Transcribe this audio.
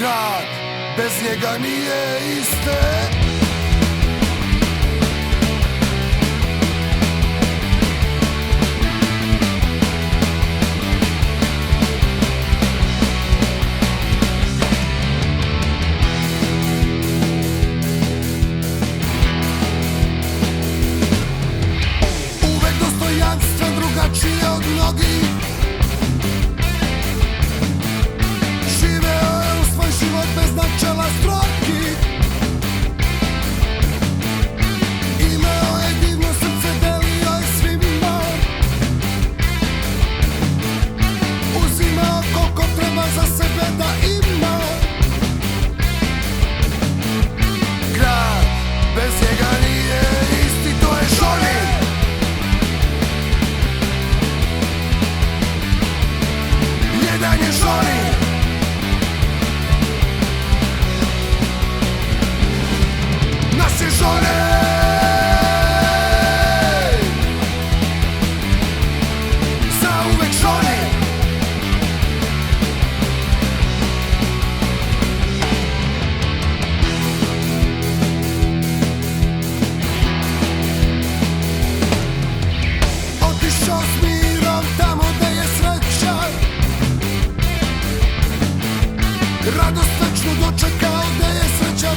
Grad bez njega nije iste. Uvek dostojanstven, drugačije od mnogih. Živeo je u svoj život bez načela strogih. Imao je divno srce, delio je svima. Uzimao koliko treba za sebe da ima. Grad bez njega nije isti, to je Žoni. Jedan je Žoni. Nas je Žone. Zauvek Žoni. Otišao s mirom tamo gde je sreća. Radost večnu dočekao gde je sreća.